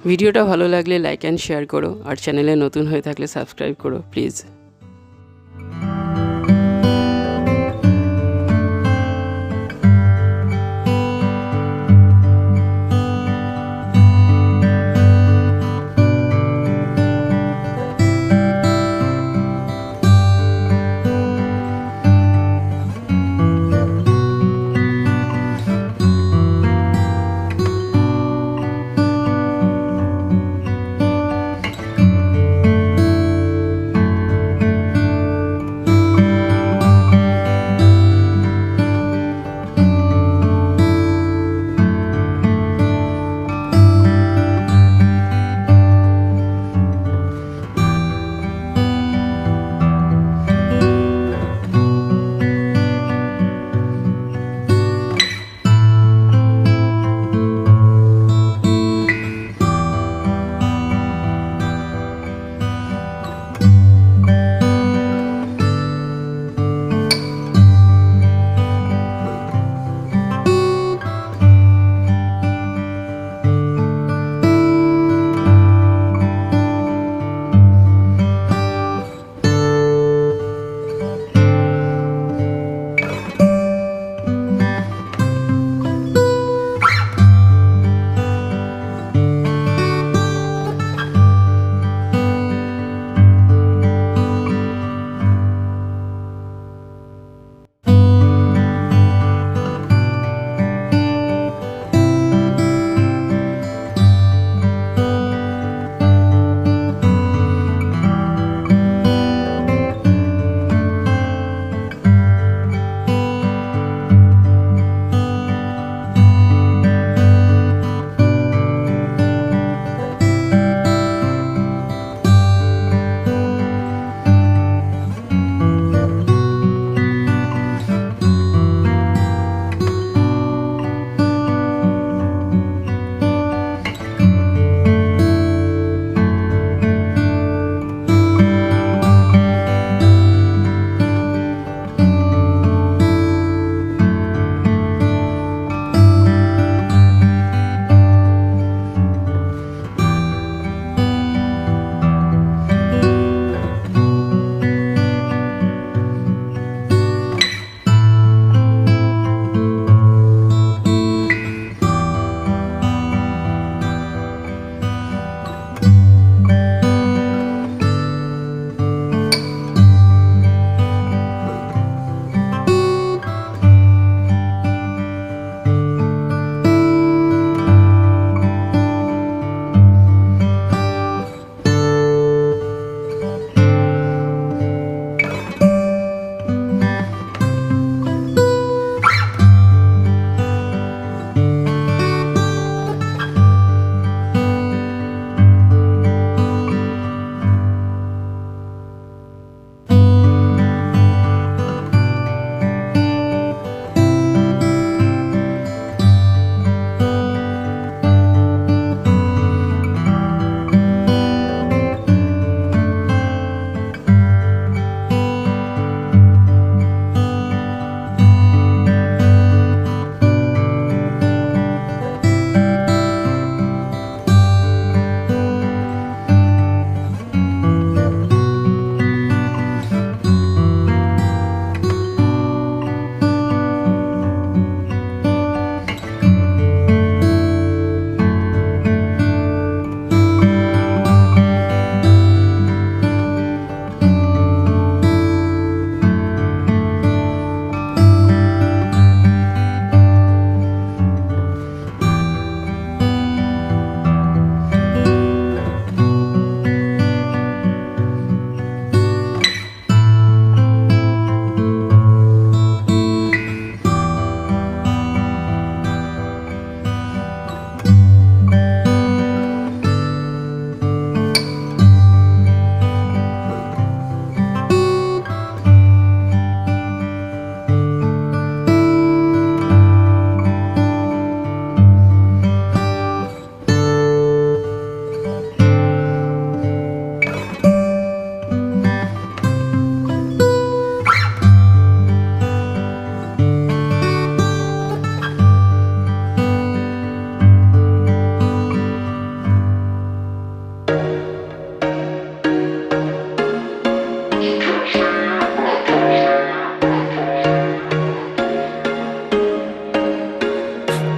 ভিডিওটা ভালো লাগলে লাইক অ্যান্ড শেয়ার করো, আর চ্যানেলে নতুন হয়ে থাকলে সাবস্ক্রাইব করো please.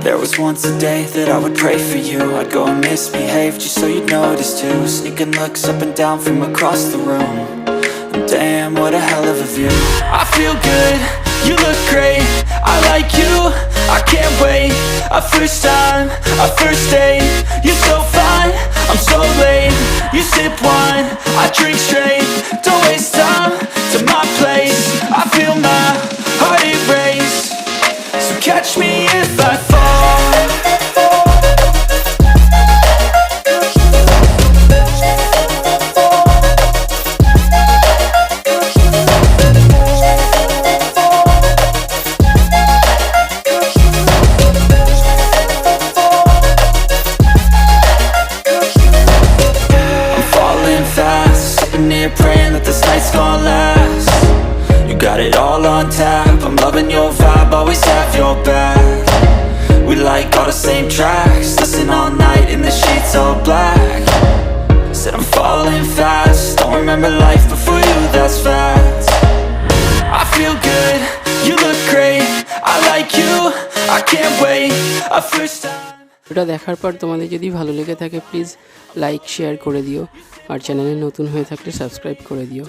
There was once a day that I would pray for you. I'd go and misbehave just so you'd notice too. Sneaking looks up and down from across the room. And damn, what a hell of a view. I feel good, you look great, I like you, I can't wait. A first time, a first date. You're so fine, I'm so late. You sip wine, I drink straight. Don't waste time to my place. I feel my heart erase. So catch me if I fall. Praying that this night's gonna last. You got it all on tap. I'm loving your vibe, always have your back. We like all the same tracks. Listen all night in the sheets all black. Said I'm falling fast. Don't remember life before you, that's fact. I feel good, you look great, I like you, I can't wait. A first time. ওটা দেখার পর তোমাদের যদি ভালো লেগে থাকে please like share করে দিও আর চ্যানেলে নতুন হয়ে থাকলে সাবস্ক্রাইব করে দিও।